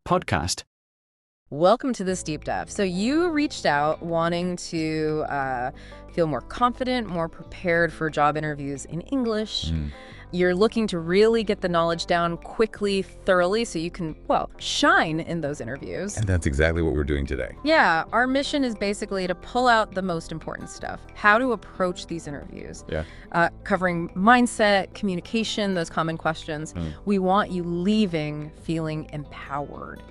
podcast. Welcome to this deep dive. So you reached out wanting to feel more confident, more prepared for job interviews in English. You're looking to really get the knowledge down quickly, thoroughly, so you can, well, shine in those interviews. And that's exactly what we're doing today. Yeah, our mission is basically to pull out the most important stuff, how to approach these interviews, covering mindset, communication, those common questions. We want you leaving feeling empowered,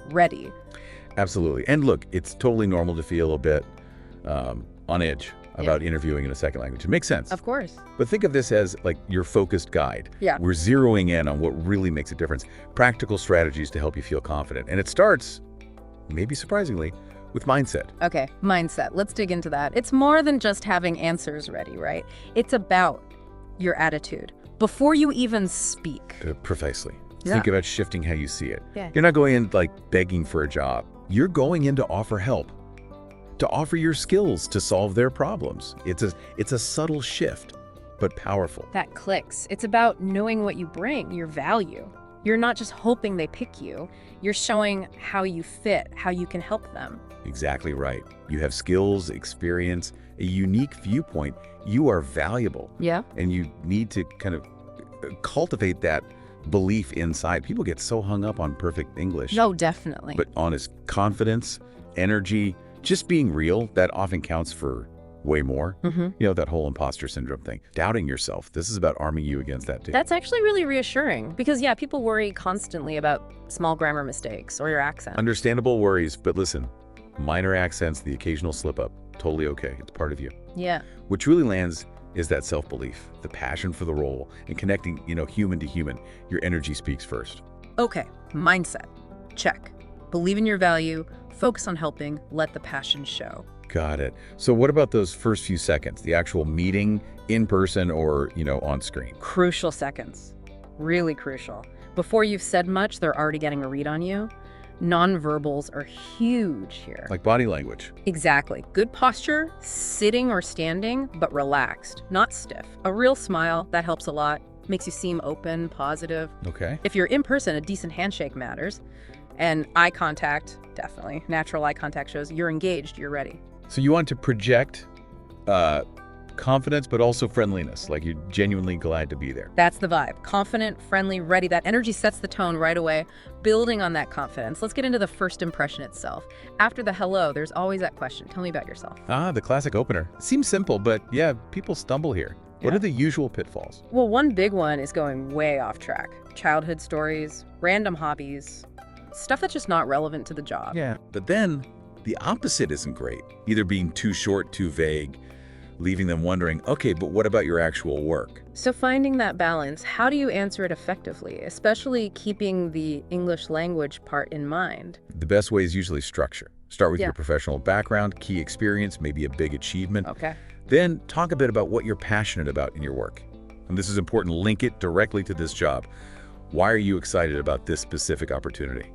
ready. Absolutely. And look, it's totally normal to feel a bit on edge about interviewing in a second language. It makes sense. Of course. But think of this as like your focused guide. Yeah. We're zeroing in on what really makes a difference. Practical strategies to help you feel confident. And it starts, maybe surprisingly, with mindset. Okay, mindset. Let's dig into that. It's more than just having answers ready, right? It's about your attitude before you even speak. Precisely. Yeah. Think about shifting how you see it. Yeah. You're not going in like begging for a job. You're going in to offer help, to offer your skills to solve their problems. It's a subtle shift, but powerful. That clicks. It's about knowing what you bring, your value. You're not just hoping they pick you. You're showing how you fit, how you can help them. Exactly right. You have skills, experience, a unique viewpoint. You are valuable. Yeah. And you need to kind of cultivate that belief inside. People get so hung up on perfect English. No, definitely. But honest confidence, energy, just being real, that often counts for way more. That whole imposter syndrome thing. Doubting yourself. This is about arming you against that too. That's actually really reassuring because, people worry constantly about small grammar mistakes or your accent. Understandable worries, but listen, minor accents, the occasional slip up, totally okay. It's part of you. Yeah. What truly lands is that self-belief, the passion for the role, and connecting, human to human. Your energy speaks first. Okay, mindset. Check. Believe in your value, focus on helping, let the passion show. Got it. So what about those first few seconds, the actual meeting in person or, on screen? Crucial seconds. Really crucial. Before you've said much, they're already getting a read on you. Nonverbals are huge here. Like body language. Exactly. Good posture, sitting or standing, but relaxed, not stiff. A real smile, that helps a lot. Makes you seem open, positive. Okay. If you're in person, a decent handshake matters. And eye contact, definitely. Natural eye contact shows you're engaged, you're ready. So you want to project confidence, but also friendliness, like you're genuinely glad to be there. That's the vibe. Confident, friendly, ready. That energy sets the tone right away. Building on that confidence. Let's get into the first impression itself. After the hello, there's always that question. Tell me about yourself. The classic opener. Seems simple, but yeah, people stumble here. What are the usual pitfalls? Well, one big one is going way off track. Childhood stories, random hobbies, stuff that's just not relevant to the job. Yeah. But then the opposite isn't great. Either being too short, too vague, leaving them wondering, okay, but what about your actual work? So finding that balance, how do you answer it effectively, especially keeping the English language part in mind? The best way is usually structure. Start with your professional background, key experience, maybe a big achievement. Okay. Then talk a bit about what you're passionate about in your work. And this is important, link it directly to this job. Why are you excited about this specific opportunity?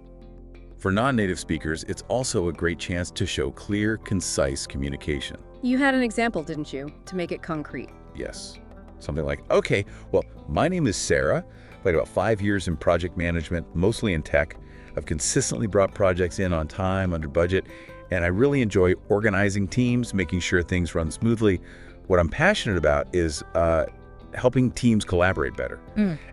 For non-native speakers, it's also a great chance to show clear, concise communication. You had an example, didn't you, to make it concrete? Yes. Something like, okay, well, my name is Sarah. I've had about 5 years in project management, mostly in tech. I've consistently brought projects in on time, under budget, and I really enjoy organizing teams, making sure things run smoothly. What I'm passionate about is helping teams collaborate better.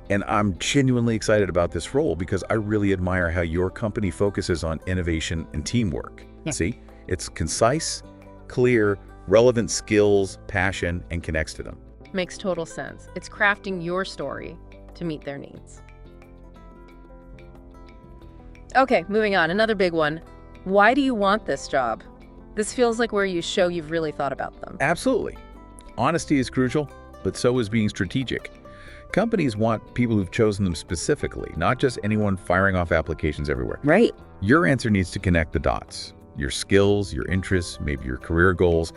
And I'm genuinely excited about this role because I really admire how your company focuses on innovation and teamwork. See, it's concise, clear, relevant skills, passion, and connects to them. Makes total sense. It's crafting your story to meet their needs. Okay, moving on. Another big one. Why do you want this job? This feels like where you show you've really thought about them. Absolutely. Honesty is crucial, but so is being strategic. Companies want people who've chosen them specifically, not just anyone firing off applications everywhere. Right. Your answer needs to connect the dots. Your skills, your interests, maybe your career goals.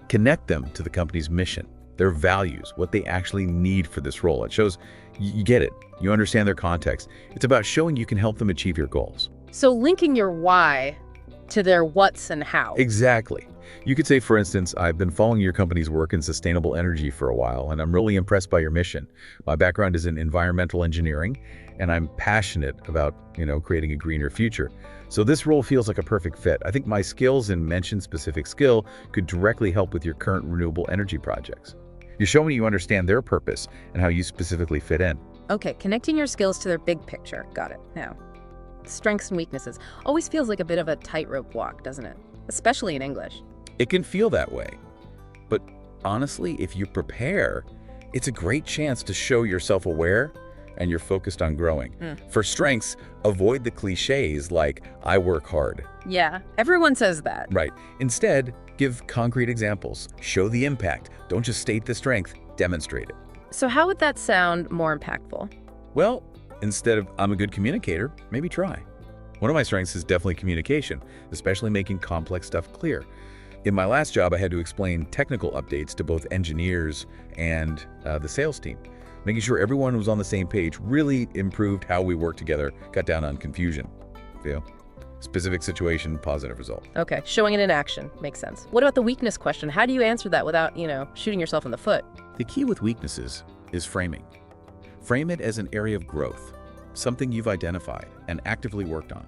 Connect them to the company's mission, their values, what they actually need for this role. It shows you get it. You understand their context. It's about showing you can help them achieve your goals. So linking your why to their what's and how. Exactly. You could say, for instance, I've been following your company's work in sustainable energy for a while, and I'm really impressed by your mission. My background is in environmental engineering, and I'm passionate about, creating a greener future. So this role feels like a perfect fit. I think my skills and mention-specific skill could directly help with your current renewable energy projects. You're showing you understand their purpose and how you specifically fit in. Okay, connecting your skills to their big picture. Got it. Now, strengths and weaknesses always feels like a bit of a tightrope walk, doesn't it? Especially in English. It can feel that way. But honestly, if you prepare, it's a great chance to show you're self-aware and you're focused on growing. For strengths, avoid the cliches like, I work hard. Yeah, everyone says that. Right. Instead, give concrete examples. Show the impact. Don't just state the strength, demonstrate it. So how would that sound more impactful? Well, instead of, I'm a good communicator, maybe try. One of my strengths is definitely communication, especially making complex stuff clear. In my last job, I had to explain technical updates to both engineers and the sales team. Making sure everyone was on the same page really improved how we work together, cut down on confusion. Specific situation, positive result. Okay, showing it in action. Makes sense. What about the weakness question? How do you answer that without, shooting yourself in the foot? The key with weaknesses is framing. Frame it as an area of growth, something you've identified and actively worked on.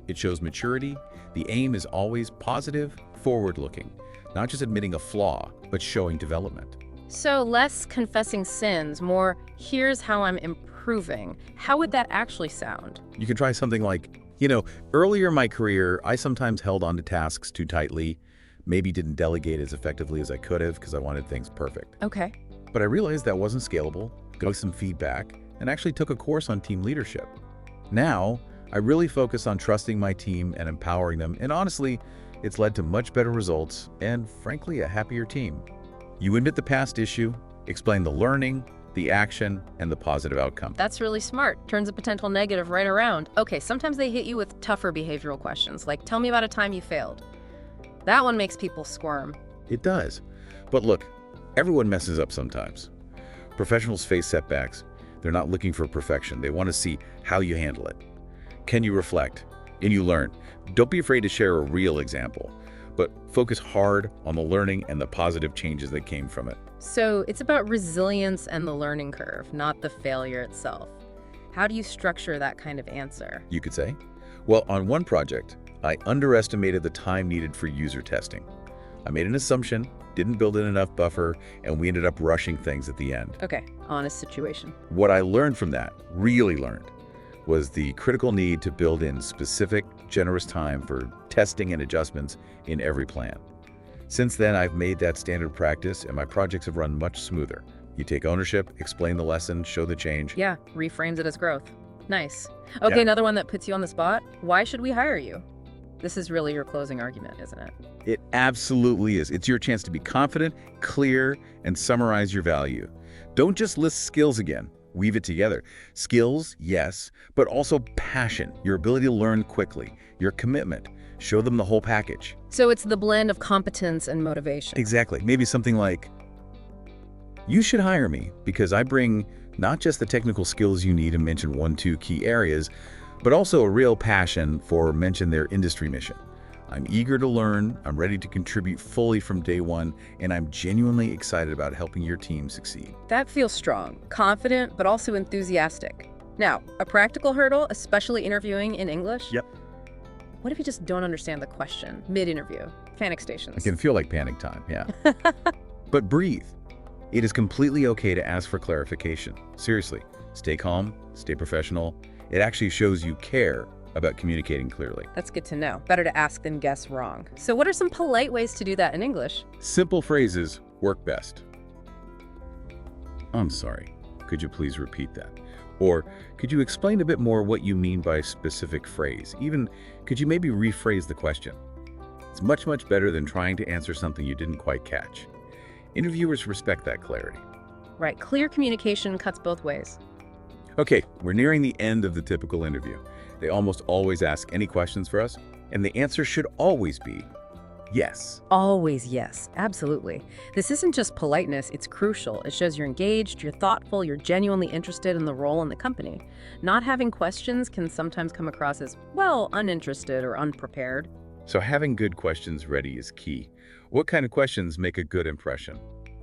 It shows maturity. The aim is always positive, forward-looking, not just admitting a flaw, but showing development. So less confessing sins, more here's how I'm improving. How would that actually sound? You can try something like, earlier in my career, I sometimes held on to tasks too tightly, maybe didn't delegate as effectively as I could have because I wanted things perfect. Okay. But I realized that wasn't scalable, got some feedback, and actually took a course on team leadership. Now, I really focus on trusting my team and empowering them, and honestly, it's led to much better results and, frankly, a happier team. You admit the past issue, explain the learning, the action, and the positive outcome. That's really smart. Turns a potential negative right around. Okay, sometimes they hit you with tougher behavioral questions, like tell me about a time you failed. That one makes people squirm. It does. But look, everyone messes up sometimes. Professionals face setbacks. They're not looking for perfection. They want to see how you handle it. Can you reflect? Can you learn? Don't be afraid to share a real example, but focus hard on the learning and the positive changes that came from it. So it's about resilience and the learning curve, not the failure itself. How do you structure that kind of answer? You could say, well, on one project, I underestimated the time needed for user testing. I made an assumption, didn't build in enough buffer, and we ended up rushing things at the end. Okay, honest situation. What I learned from that, really learned, was the critical need to build in specific, generous time for testing and adjustments in every plan. Since then, I've made that standard practice, and my projects have run much smoother. You take ownership, explain the lesson, show the change. Yeah, reframes it as growth. Nice. Okay, Yeah. Another one that puts you on the spot. Why should we hire you? This is really your closing argument, isn't it? It absolutely is. It's your chance to be confident, clear, and summarize your value. Don't just list skills again. Weave it together. Skills, yes, but also passion, your ability to learn quickly, your commitment. Show them the whole package. So it's the blend of competence and motivation. Exactly. Maybe something like, you should hire me because I bring not just the technical skills you need, and mention 1-2 key areas, but also a real passion for mention their industry mission. I'm eager to learn, I'm ready to contribute fully from day one, and I'm genuinely excited about helping your team succeed. That feels strong, confident, but also enthusiastic. Now, a practical hurdle, especially interviewing in English? Yep. What if you just don't understand the question mid-interview? Panic stations. It can feel like panic time, yeah. But breathe. It is completely okay to ask for clarification. Seriously, stay calm, stay professional. It actually shows you care about communicating clearly. That's good to know. Better to ask than guess wrong. So what are some polite ways to do that in English? Simple phrases work best. I'm sorry, could you please repeat that? Or could you explain a bit more what you mean by a specific phrase? Even, could you maybe rephrase the question? It's much, much better than trying to answer something you didn't quite catch. Interviewers respect that clarity. Right, clear communication cuts both ways. Okay, we're nearing the end of the typical interview. They almost always ask any questions for us, and the answer should always be yes. Always yes, absolutely. This isn't just politeness, it's crucial. It shows you're engaged, you're thoughtful, you're genuinely interested in the role in the company. Not having questions can sometimes come across as, well, uninterested or unprepared. So having good questions ready is key. What kind of questions make a good impression?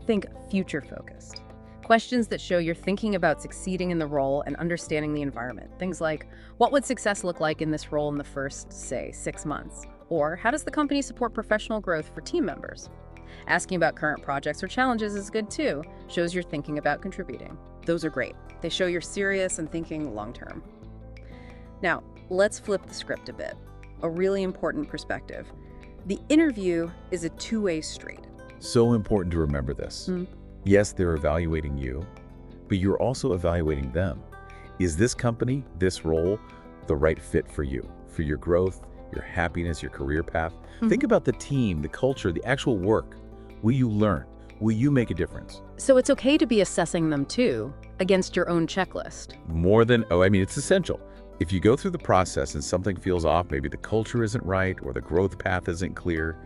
Think future-focused. Questions that show you're thinking about succeeding in the role and understanding the environment. Things like, what would success look like in this role in the first, say, 6 months? Or how does the company support professional growth for team members? Asking about current projects or challenges is good too. Shows you're thinking about contributing. Those are great. They show you're serious and thinking long-term. Now, let's flip the script a bit. A really important perspective. The interview is a two-way street. So important to remember this. Yes, they're evaluating you, but you're also evaluating them. Is this company, this role, the right fit for you, for your growth, your happiness, your career path? Think about the team, the culture, the actual work. Will you learn? Will you make a difference? So it's okay to be assessing them too, against your own checklist. It's essential. If you go through the process and something feels off, maybe the culture isn't right or the growth path isn't clear,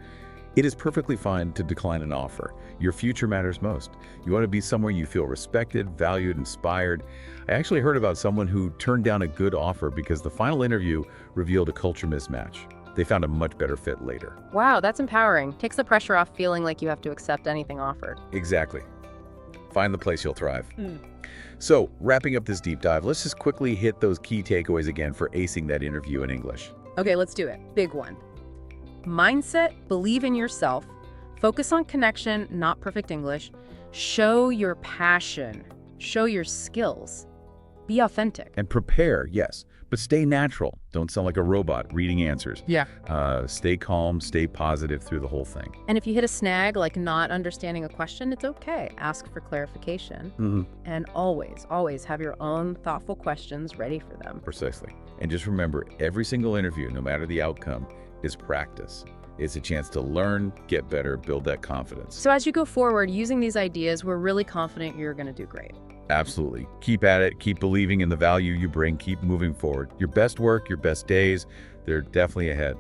it is perfectly fine to decline an offer. Your future matters most. You want to be somewhere you feel respected, valued, inspired. I actually heard about someone who turned down a good offer because the final interview revealed a culture mismatch. They found a much better fit later. Wow, that's empowering. Takes the pressure off feeling like you have to accept anything offered. Exactly. Find the place you'll thrive. So, wrapping up this deep dive, let's just quickly hit those key takeaways again for acing that interview in English. Okay, let's do it. Big one. Mindset, believe in yourself, focus on connection, not perfect English, show your passion, show your skills, be authentic. And prepare, yes, but stay natural. Don't sound like a robot reading answers. Yeah. Stay calm, stay positive through the whole thing. And if you hit a snag, like not understanding a question, it's okay. Ask for clarification. And always, always have your own thoughtful questions ready for them. Precisely. And just remember, every single interview, no matter the outcome, is practice. It's a chance to learn, get better, build that confidence. So as you go forward using these ideas, we're really confident you're going to do great. Absolutely. Keep at it. Keep believing in the value you bring. Keep moving forward. Your best work, your best days, they're definitely ahead.